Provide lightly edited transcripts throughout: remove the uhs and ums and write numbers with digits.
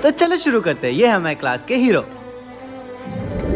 तो चलो शुरू करते हैं। ये है हमारे क्लास के हीरो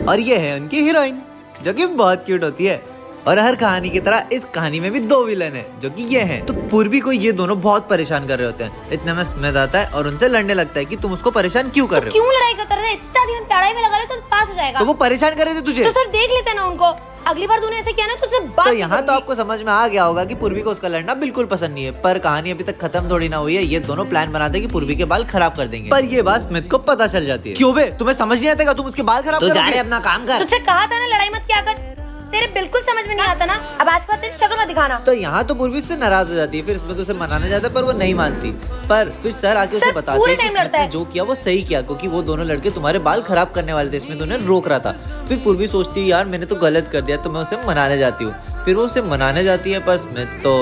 और ये है उनकी हीरोइन जो कि बहुत क्यूट होती है। और हर कहानी की तरह इस कहानी में भी दो विलन है जो कि ये हैं। तो पूर्वी को ये दोनों बहुत परेशान कर रहे होते हैं। इतने में स्मिथ आता है और उनसे लड़ने लगता है कि तुम उसको परेशान क्यों कर रहे हो। क्यों लड़ाई करता रहे? इतना दिन लड़ाई में लगा ले तो पास हो जाएगा। तो वो परेशान कर रहे थे तुझे। तो सर देख लेते ना उनको। अगली बार तूने ऐसे किया ना तुझसे बात तो यहाँ तो आपको समझ में आ गया होगा कि पूर्वी को उसका लड़ना बिल्कुल पसंद नहीं है। पर कहानी अभी तक खत्म थोड़ी ना हुई है। ये दोनों प्लान बनाते हैं कि पूर्वी के बाल खराब कर देंगे। पर ये बात स्मिथ को पता चल जाती है। क्यों बे, तुम्हें समझ नहीं आता तुम उसके बाल खराब तो जा रहे अपना काम कर। तुझसे कहा था ना लड़ाई मत क्या कर। तेरे बिल्कुल समझ में नहीं आता ना। अब आज के बाद तेरी शक्ल मत दिखाना। तो यहाँ तो पूर्वी से नाराज हो जाती है। फिर इसमें तो उसे मनाने जाता है पर वो नहीं मानती। पर फिर सर आके उसे बताते हैं कि स्मिथ ने जो किया वो सही किया, क्योंकि वो दोनों लड़के तुम्हारे बाल खराब करने वाले थे। इसमें उन्हें रोक रहा था। फिर पूर्वी सोचती है यार मैंने तो गलत कर दिया, तो मैं उसे मनाने जाती हूँ। फिर वो उसे मनाने जाती है पर स्मिथ तो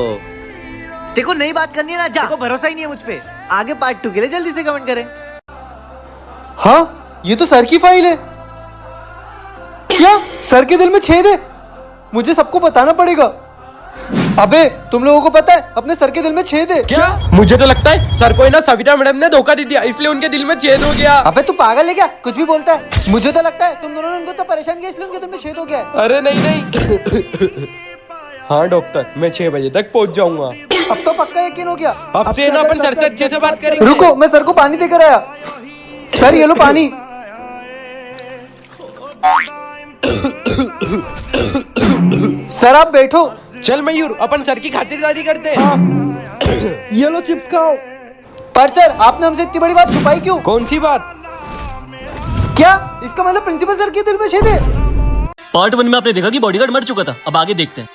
देखो नई बात करनी है ना, जा को भरोसा ही नहीं है मुझ पे। आगे पार्ट 2 के लिए जल्दी से कमेंट करें। हाँ, ये तो सर की फाइल है। क्या सर के दिल में छेद है? मुझे सबको बताना पड़ेगा। अबे तुम लोगों को पता है अपने सर के दिल में छेद है क्या? मुझे तो लगता है सर को ना सविता मैडम ने धोखा दे दिया, इसलिए उनके दिल में छेद हो गया। अबे तू पागल है क्या? कुछ भी बोलता है। मुझे तो लगता है तुम दोनों ने उनको तो परेशान किया, इसलिए उनके दिल में छेद हो गया है। अरे नहीं हाँ डॉक्टर, मैं 6 बजे तक पहुंच जाऊंगा। अब तो पक्का यकीन हो गया। अब से ना अपन सर से अच्छे से बात करेंगे। रुको, मैं सर को पानी देकर आया। सर ये लो पानी। सर आप बैठो। चल मयूर, अपन सर की खातिरदारी करते हैं। ये लो चिप्स खाओ। पर सर आपने हमसे इतनी बड़ी बात छुपाई क्यों? कौन सी बात? क्या इसका मतलब प्रिंसिपल सर के दिल में छेद है? पार्ट 1 में आपने देखा कि बॉडीगार्ड मर चुका था। अब आगे देखते हैं।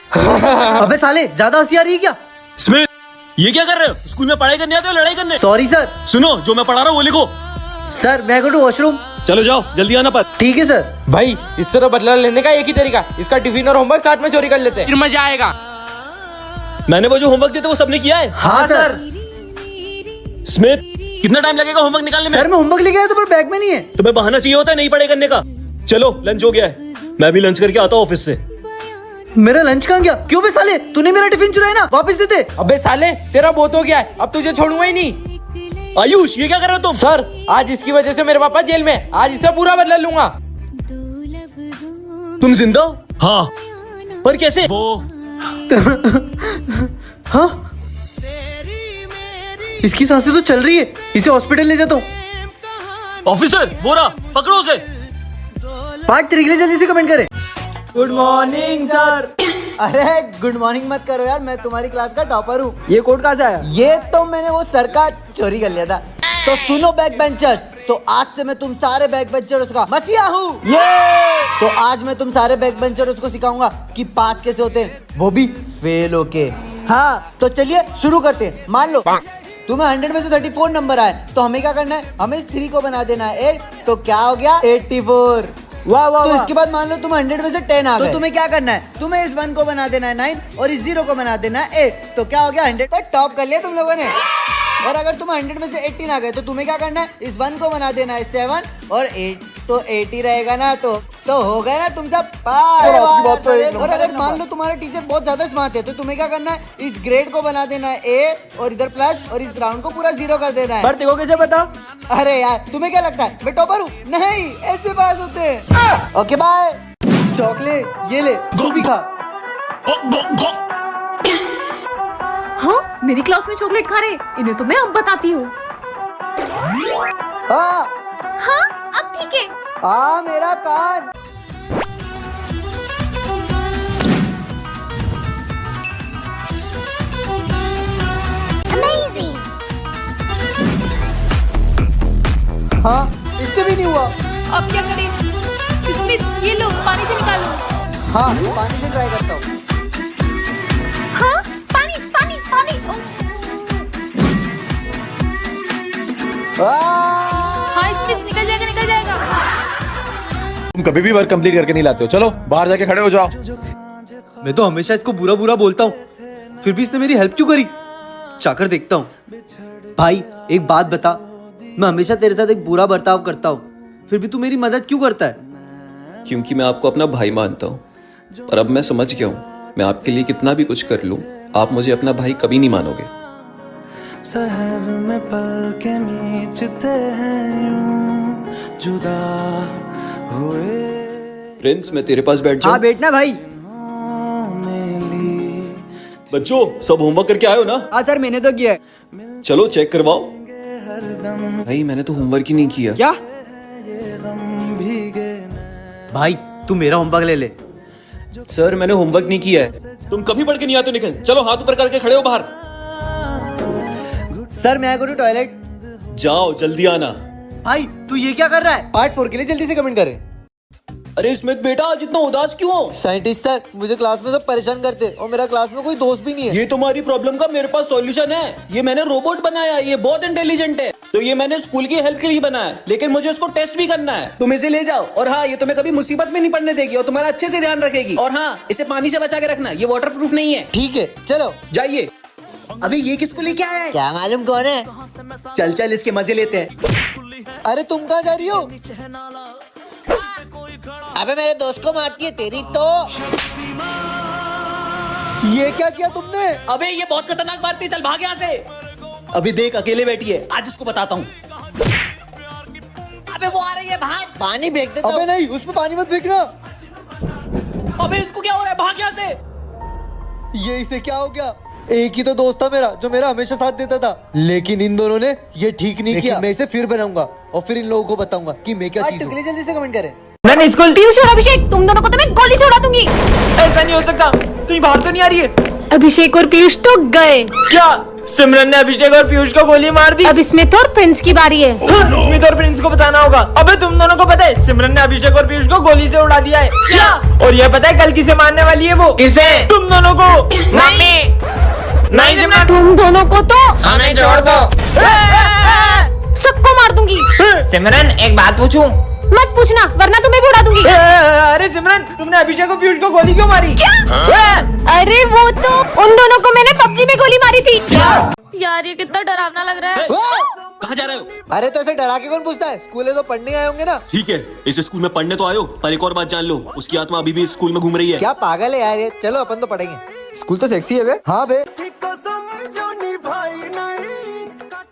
अबे साले ज्यादा हंसी आ रही है क्या? स्मिथ, ये क्या कर रहे हो? स्कूल में पढ़ाई करने आते हो लड़ाई करने? Sorry sir. सुनो, जो मैं पढ़ा रहा हूँ वो लिखो। सर मैं गो टू वॉशरूम। चलो जाओ, जल्दी आना पर। ठीक है सर। भाई इस तरह बदला लेने का एक ही तरीका, इसका टिफिन और होमवर्क साथ में चोरी कर लेते हैं, फिर मजा आएगा। मैंने वो जो होमवर्क दिया था वो सबने किया है? हाँ सर। स्मिथ, कितना टाइम लगेगा होमवर्क निकालने में? सर मैं होमवर्क लेके आया था पर बैग में नहीं है। तुम्हें बहाना चाहिए होता है नहीं पढ़ाई करने का। चलो लंच हो गया है, मैं भी लंच करके आता हूँ ऑफिस से। मेरा लंच कहाँ गया? क्यों बे साले, तूने मेरा टिफिन चुराया ना, वापस दे दे। अबे साले तेरा बहुत हो गया है, अब तुझे छोड़ूंगा ही नहीं। आयुष, ये क्या कर रहे हो तुम? सर आज इसकी वजह से मेरे पापा जेल में, आज इससे पूरा बदला लूंगा। तुम जिंदा हो? हाँ। पर कैसे? वो हाँ इसकी सांसें तो चल रही है। इसे हॉस्पिटल ले जाता हूँ। ऑफिसर वो रहा, पकड़ो उसे। पार्ट 3 के लिए जल्दी से कमेंट करें। Good morning sir. अरे गुड मॉर्निंग मत करो यार, मैं तुम्हारी क्लास का टॉपर हूँ। ये कोड कहाँ से आया? ये तो मैंने वो सर का चोरी कर लिया था। तो सुनो बैक बेंचर्स, तो आज से मैं तुम सारे बैक बेंचर्स का मसीहा हूँ। तो आज मैं तुम सारे बैक बेंचर्स को सिखाऊंगा कि पास कैसे होते हैं, वो भी फेल होके। हाँ तो चलिए शुरू करते हैं। मान लो तुम्हें 100 में से 34 नंबर आए, तो हमें क्या करना है? हमें इस 3 को बना देना है 8, तो क्या हो गया 84। वाह वाह। तो इसके बाद मान लो तुम 100 में से 10 आ गए, तो तुम्हें क्या करना है? तुम्हें इस 1 को बना देना है 9 और इस 0 को बना देना है 8, तो क्या हो गया 100। तो टॉप कर लिया तुम लोगों ने। और अगर तुम 100 में से 18 आ गए, तो तुम्हें क्या करना है? इस 1 को बना देना है 7 और 8, तो 80 रहेगा ना, तो हो गया ना तुम सब पास। और अगर मान लो तुम्हारा टीचर बहुत ज्यादा स्मार्ट है, तो तुम्हें क्या करना है? इस ग्रेड को बना देना है A और इधर प्लस और इस ग्राउंड को पूरा 0 कर देना है। पर देखो कैसे पता? अरे यार तुम्हें क्या लगता है मैं टॉपर हूँ? नहीं, ऐसे पास होते हैं। Okay bye. चॉकलेट ये ले, तू भी खा। हाँ मेरी क्लास में चॉकलेट खा रहे, इन्हें तो मैं अब बताती हूँ। हाँ हाँ अब ठीक है। मेरा कान। हाँ इससे भी नहीं हुआ। अब क्या करें? स्मिथ ये लो पानी से निकालो। हाँ पानी से ट्राई करता हूँ। हाँ पानी पानी पानी। हाँ स्मिथ निकल जाएगा निकल जाएगा। तुम कभी भी वर्क कंप्लीट करके नहीं लाते हो, चलो बाहर जाके खड़े हो जाओ। मैं तो हमेशा इसको बुरा बुरा बोलता हूँ, फिर भी इसने मेरी हेल्प क्यों करी? चाकर देखता हूँ। भाई एक बात बता, मैं हमेशा तेरे साथ एक बुरा बर्ताव करता हूँ, फिर भी तू मेरी मदद क्यों करता है? क्योंकि मैं आपको अपना भाई मानता हूँ, पर अब मैं समझ गया हूँ मैं आपके लिए कितना भी कुछ कर लूँ, आप मुझे अपना भाई कभी नहीं मानोगे। सहर में पल के मीचते हैं यूं प्रिंस मैं तेरे पास बैठ हाँ जाऊं? बैठना भाई। बच्चों सब होमवर्क करके आए हो ना? हाँ सर मैंने तो किया है। चलो चेक करवाओ। भाई मैंने तो होमवर्क ही नहीं किया। क्या? भाई तू मेरा होमवर्क ले ले। सर मैंने होमवर्क नहीं किया है। तुम कभी पढ़ के नहीं आते निखिल। चलो हाथ ऊपर करके खड़े हो बाहर। सर मैं गो टू टॉयलेट। जाओ जल्दी आना। भाई तू ये क्या कर रहा है? पार्ट 4 के लिए जल्दी से कमेंट करें। अरे स्मिथ बेटा आज इतना उदास क्यों हो? साइंटिस्ट सर मुझे क्लास में सब परेशान करते और मेरा क्लास में कोई दोस्त भी नहीं है। ये तुम्हारी प्रॉब्लम का मेरे पास सॉल्यूशन है। ये मैंने रोबोट बनाया, ये बहुत इंटेलिजेंट है। तो ये मैंने स्कूल की हेल्प के लिए बनाया, लेकिन मुझे उसको टेस्ट भी करना है। तुम इसे ले जाओ और हाँ ये तुम्हें कभी मुसीबत में नहीं पड़ने देगी और तुम्हारा अच्छे से ध्यान रखेगी। और हाँ इसे पानी से बचा के रखना, ये वाटर प्रूफ नहीं है। ठीक है चलो। जाइए। अभी ये किसको लेके आया है? क्या मालूम कौन है? चल चल इसके मजे लेते हैं। अरे तुम कहाँ जा रही हो? अबे मेरे दोस्त को मारती है तेरी तो। ये क्या किया तुमने? अबे ये बहुत खतरनाक मारती है, चल भाग यहाँ से। अभी देख अकेले बैठी है, आज इसको बताता हूँ। अबे वो आ रही है, भाग। पानी फेंक देता अबे हूँ। नहीं उसमें पानी मत फेंकना। अबे इसको क्या हो रहा है, भाग यहाँ से। ये इसे क्या हो गया? एक ही तो दोस्त था मेरा जो मेरा हमेशा साथ देता था, लेकिन इन दोनों ने ये ठीक नहीं किया। मैं इसे फिर बनाऊंगा और फिर इन लोगों को बताऊंगा कि मैं क्या चीज हूँ। जल्दी से कमेंट करें। नहीं स्कूल। पीयूष और अभिषेक, तुम दोनों को तो मैं गोली से उड़ा दूंगी। ऐसा नहीं हो सकता, कहीं बाहर तो नहीं आ रही है? अभिषेक और पीयूष तो गए। क्या सिमरन ने अभिषेक और पीयूष को गोली मार दी? अब स्मिथ और प्रिंस की बारी है। स्मिथ और प्रिंस को बताना होगा। अबे तुम दोनों को पता है सिमरन ने अभिषेक और पीयूष को गोली से उड़ा दिया है। क्या? और ये पता है कल किसे मारने वाली है वो? किसे? तुम दोनों को। मम्मी नहीं सिमरन, तुम दोनों को तो हमें छोड़ दो। सबको मार दूंगी। सिमरन एक बात पूछूं? मत पूछना वरना तुम्हें भी उड़ा दूंगी। अरे सिमरन तुमने अभिषेक और पीयूष को गोली क्यों मारी? क्या? अरे वो तो उन दोनों को मैंने पबजी में गोली मारी थी। यार ये कितना डरावना लग रहा है। कहाँ जा रहे हो? अरे तो ऐसे डरा के कौन पूछता है? स्कूल है तो पढ़ने आए होंगे ना। ठीक है इस स्कूल में पढ़ने तो आयो, पर एक और बात जान लो, उसकी आत्मा अभी भी इस स्कूल में घूम रही है। क्या पागल है यार ये? चलो अपन तो पढ़ेंगे। स्कूल तो सेक्सी है बे। हाँ बे।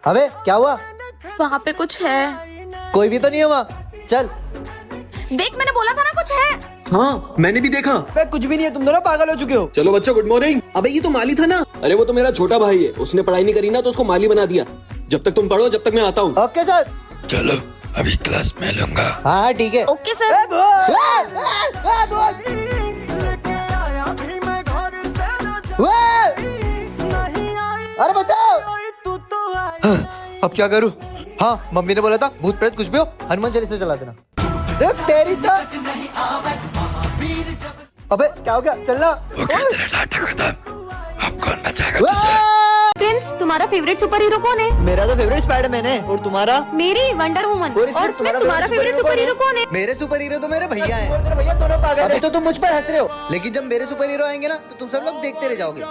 अबे क्या हुआ? वहाँ पे कुछ है। कोई भी तो नहीं है वहाँ। चल। देख मैंने बोला था ना कुछ है। हाँ मैंने भी देखा। बे कुछ भी नहीं है, तुम दोनों पागल हो चुके हो। चलो बच्चों गुड मॉर्निंग। अबे ये तो माली था ना। अरे वो तो मेरा छोटा भाई है, उसने पढ़ाई नहीं करी ना तो उसको माली बना दिया। जब तक तुम पढ़ो जब तक मैं आता हूँ। Okay sir. चलो अभी क्लास में लूंगा। हाँ ठीक है। Okay sir. अरे बचाओ। अब क्या करूँ? हाँ मम्मी ने बोला था भूत प्रेत कुछ भी हो हनुमान चालीसा चला देना। तेरी तो। अबे क्या हो गया? चलना। वो क्या तेरा नाटक खत्म? अब कौन बचाएगा तुझे? प्रिंस तुम्हारा फेवरेट सुपर हीरो कौन है? मेरा तो फेवरेट स्पाइडरमैन है। और तुम्हारा? मेरी वंडर वुमन। और इसमें और स्मिथ तुम्हारा फेवरेट सुपर हीरो कौन है? मेरे सुपर हीरो तो मेरे भैया हैं। और तेरे भैया दोनों पागल अभी है। तो तुम मुझ पर हंस रहे हो, लेकिन जब मेरे सुपर हीरो आएंगे ना तो तुम सब लोग देखते रह जाओगे।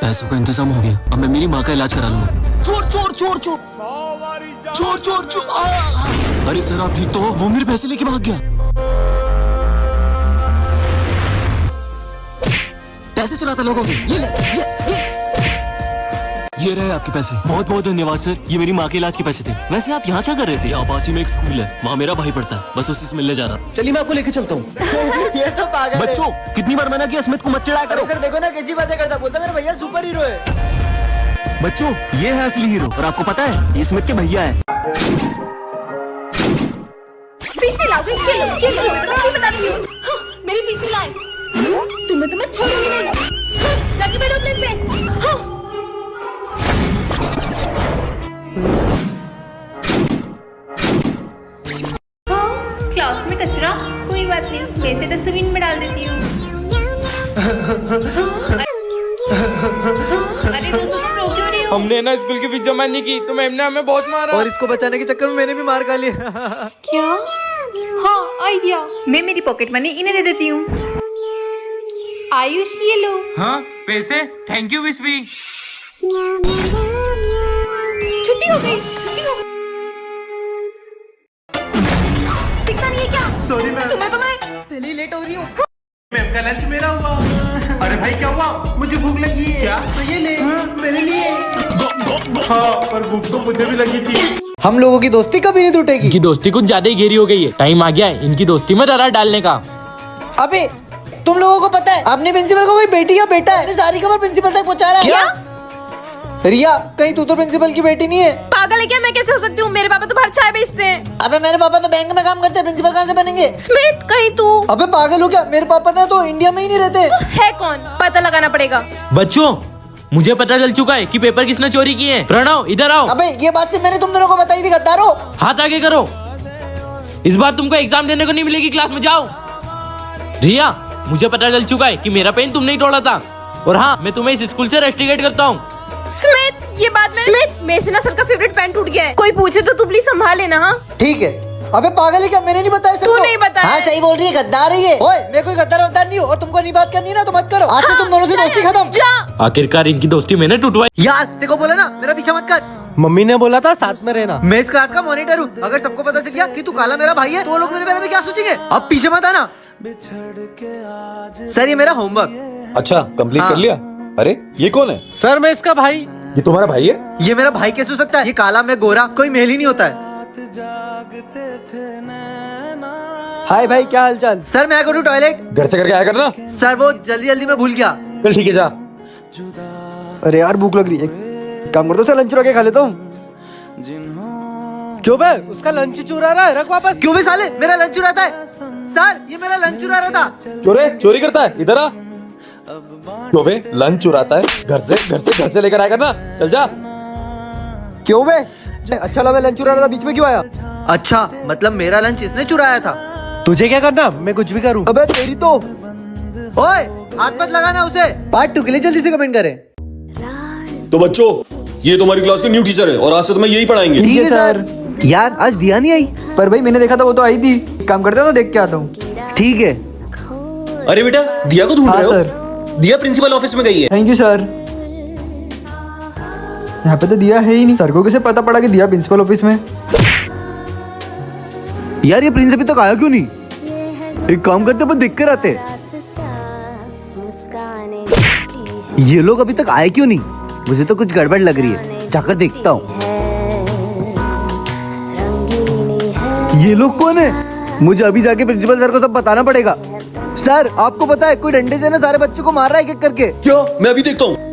पैसों का इंतजाम हो गया, अब मैं मेरी माँ का इलाज करा लूंगा। चोर चोर चोर चोर चोर चोर चोर। अरे सर आप ठीक तो हो? वो मेरे पैसे लेके भाग गया। पैसे चुराता लोगों के। ये रहे आपके पैसे। बहुत बहुत धन्यवाद सर, ये मेरी माँ के इलाज के पैसे थे। वैसे आप यहाँ क्या कर रहे थे? यहाँ पास ही में एक स्कूल है, वहाँ मेरा भाई पढ़ता है, बस उसी से मिलने जा रहा। चलिए मैं आपको लेके चलता हूँ। ये तो पागल है। बच्चों कितनी बार मना किया स्मिथ को मत चिढ़ाया करो। सर देखो ना कैसी बातें करता, बोलता मेरा भैया सुपर हीरो है। बच्चों ये है असली हीरो और आपको पता है ये स्मिथ के भैया है। फीस लाओगे? चलो मैं बता रही हूँ। मेरी फीस लाए। तुम्हें छोड़ूंगी नहीं। जाके बैठो प्लेस पे। क्लास में कचरा कोई बात नहीं, मैं इसे डस्टबिन में डाल देती हूँ। अरे दोस्तों तुम रो क्यों रही हो? हमने ना स्कूल की फीस जमा नहीं की तो मैम ने हमें बहुत मारा। और इसको बचाने के चक्कर में मैंने भी मार खा लिया। क्या? हाँ आइडिया, मैं मेरी पॉकेट मनी इन्हें दे देती हूँ। आयुष ये लो। हाँ पैसे? थैंक यू विस्वी। छुट्टी हो गई। दिखता नहीं है क्या? Sorry ma'am. तुम्हें तो मैं पहले ही लेट हो रही हूँ। मैम का लंच मेरा हुआ। अरे भाई क्या हुआ? मुझे भूख लगी है। क्या? तो ये ले। मेरे लिए। हाँ पर भूख तो मुझे भी लगी थी। हम लोगों की दोस्ती कभी नहीं टूटेगी। इनकी दोस्ती कुछ ज्यादा ही गहरी हो गई है। टाइम आ गया है इनकी दोस्ती में दरार डालने का। अबे तुम लोगों को पता है अपने प्रिंसिपल को कोई बेटी या बेटा है? सारी खबर प्रिंसिपल तक पहुंचा रहा है। क्या? रिया कहीं तू तो प्रिंसिपल की बेटी नहीं है? पागल है क्या? मैं कैसे हो सकती हूँ? मेरे पापा तो बाहर चाय बेचते हैं। अबे मेरे पापा तो बैंक में काम करते हैं, प्रिंसिपल कहाँ से बनेंगे? स्मिथ कहीं तू अबे पागल हो क्या? मेरे पापा ना तो इंडिया में ही नहीं रहते। है कौन? पता लगाना पड़ेगा। बच्चों मुझे पता चल चुका है कि पेपर किसने चोरी किए हैं। प्रणव इधर आओ। अबे ये बात सिर्फ मैंने तुम दोनों को बताई थी, गद्दारो। हाथ आगे करो। इस बार तुमको एग्जाम देने को नहीं मिलेगी, क्लास में जाओ। रिया मुझे पता चल चुका है कि मेरा पेन तुमने ही तोड़ा था। और हाँ मैं तुम्हें इस स्कूल से रेस्ट्रिकेट करता हूँ। स्मिथ ये बात स्मिथ मेरे से ना सर का फेवरेट पेन टूट गया है। कोई पूछे तो तू प्लीज संभाल लेना। हाँ ठीक है। अबे पागल है क्या? मैंने नहीं बताया तू नहीं बताया। हाँ सही बोल रही है, गद्दार है ये। ओए मैं कोई गद्दार वद्दार नहीं हूँ और तुमको नहीं बात करनी ना तो मत करो। आज से तुम दोनों से दोस्ती खत्म। जा। आखिरकार इनकी दोस्ती मैंने टूटवाई। यार देखो बोला ना मेरा पीछा मत कर। मम्मी ने बोला था साथ में रहना। मैं इस क्लास का मॉनिटर हूँ। अगर सबको पता चल गया कि तू काला मेरा भाई है तो वो लोग मेरे बारे में क्या सोचेंगे? अब पीछे मत आना। सर ये मेरा होमवर्क। अच्छा कंप्लीट कर लिया। अरे ये कौन है? सर मैं इसका भाई। ये तुम्हारा भाई है? ये मेरा भाई कैसे हो सकता है? ये काला मैं गोरा, कोई मेल ही नहीं होता है। हाय भाई क्या हालचाल? सर मैं करूँ टॉयलेट? घर से करके आया करना। सर वो जल्दी जल्दी में भूल गया। चल ठीक है जा। अरे यार भूख लग रही है, काम कर दो सर, लंच रखे खा लेता हूँ। क्यों बे उसका लंच चुरा रहा है? रख वापस। क्यों भी साले मेरा लंच चुराता है? सर ये मेरा लंच चुरा रहा था। चोरी करता है? इधर आ। क्यों बे लंच चुराता है? घर से लेकर आया करना। चल जा। क्यों बे? अच्छा लगा लंच चुरा रहा था, बीच में क्यों आया? अच्छा मतलब मेरा लंच इसने चुराया था। तुझे क्या करना? मैं कुछ भी करूँ। अबे तेरी तो। ओए हाथ मत लगाना उसे। पार्ट 2 के लिए जल्दी से कमेंट करें। तो बच्चों ये तुम्हारी क्लास के न्यू टीचर है और आज से तुम्हें यही पढ़ाएंगे। ठीक है सर। यार आज दिया नहीं आई। पर भाई मैंने देखा था वो तो आई थी। काम करते हो तो देख के आता हूँ। ठीक है। अरे बेटा दिया को ढूंढ हाँ रहे हो? सर। दिया प्रिंसिपल ऑफिस में गई है। Thank you sir. यहाँ पे तो दिया है ही नहीं। सर को कैसे पता पड़ा कि दिया प्रिंसिपल ऑफिस में? यार ये प्रिंस अभी तक आया क्यों नहीं? एक काम करते अपन देख कर आते। ये लोग अभी तक आए क्यों नहीं? मुझे तो कुछ गड़बड़ लग रही है, जाकर देखता हूँ। ये लोग कौन है? मुझे अभी जाके प्रिंसिपल सर को सब बताना पड़ेगा। सर आपको पता है कोई डंडे से ना सारे बच्चों को मार रहा है एक एक करके। क्या? मैं अभी देखता हूँ।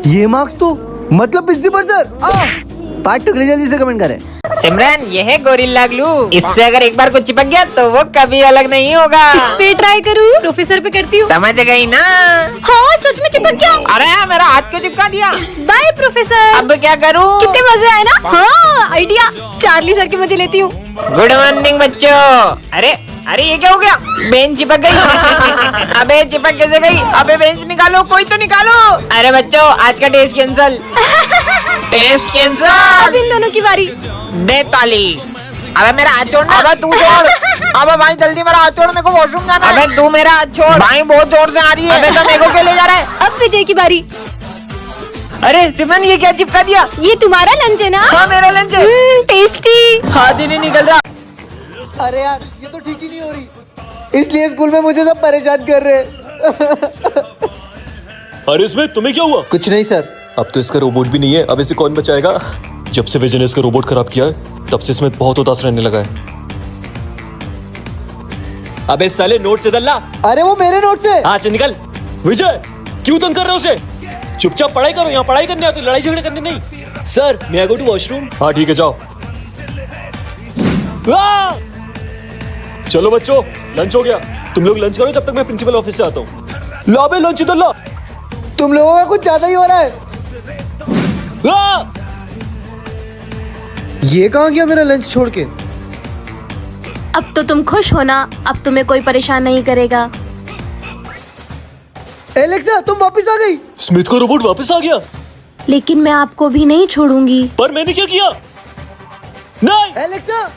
ये मार्क्स तो मतलब प्रिंसिपल सर। पार्ट 2 के लिए जल्दी से कमेंट करें। सिमरन ये है गोरिल्ला ग्लू। इससे अगर एक बार कुछ चिपक गया तो वो कभी अलग नहीं होगा। इस पे ट्राई करूँ? प्रोफेसर पे करती हूँ। समझ गई ना? हाँ सच में चिपक गया। अरे मेरा हाथ क्यों चिपका दिया? By professor. अब क्या करूँ? कितने मजे आए ना। हाँ आइडिया। चार्ली सर के मजे लेती हूँ। गुड मॉर्निंग बच्चों। अरे अरे ये क्या हो गया? बेंच चिपक गई। अबे चिपक कैसे गई? अबे बेंच निकालो, कोई तो निकालो। अरे बच्चों आज का टेस्ट कैंसल। Test cancel. अब इन दोनों की बारी। दे ताली। अबे मेरा हाथ छोड़। अबे तू छोड़। अबे भाई जल्दी मेरा हाथ छोड़, मेरे को वॉशरूम जाना है। अबे तू मेरा हाथ छोड़। भाई बहुत जोर से आ रही है। अबे तो मेरे को क्यों ले जा रहा है? अब विजय की बारी। अरे सिमरन ये क्या चिपका दिया? ये तुम्हारा लंच है ना? हाँ मेरा लंच है। टेस्टी। हाथ ही नहीं निकल रहा। अरे यार ये तो ठीक ही नहीं हो रही, इसलिए स्कूल में मुझे सब परेशान कर रहे हैं। अरे इसमें तुम्हें क्या हुआ? कुछ नहीं सर। अब तो इसका रोबोट भी नहीं है, अब इसे कौन बचाएगा? जब से विजय ने इसका रोबोट खराब किया है तब से इसमें बहुत उदास रहने लगा है। अबे साले नोट से दल्ला। अरे वो मेरे नोट से। हाँ चल निकल। विजय क्यों तंग कर रहे हो उसे? चुपचाप पढ़ाई करो, यहाँ पढ़ाई करने आते, लड़ाई झगड़े करने नहीं। सर मैं आई गो टू वॉशरूम। हाँ ठीक है जाओ। चलो बच्चों लंच हो गया, तुम लोग लंच करो जब तक मैं प्रिंसिपल ऑफिस से आता हूँ। ला बे लंच इधर ला। तुम लोगों का कुछ ज्यादा ही हो रहा है। ये कहाँ गया मेरा लंच छोड़ के? अब तो तुम खुश हो ना? अब तुम्हें कोई परेशान नहीं करेगा। एलेक्सा तुम वापस आ गई। स्मिथ का रोबोट वापस आ गया। लेकिन मैं आपको भी नहीं छोड़ूंगी। पर मैंने क्या किया? नहीं एलेक्सा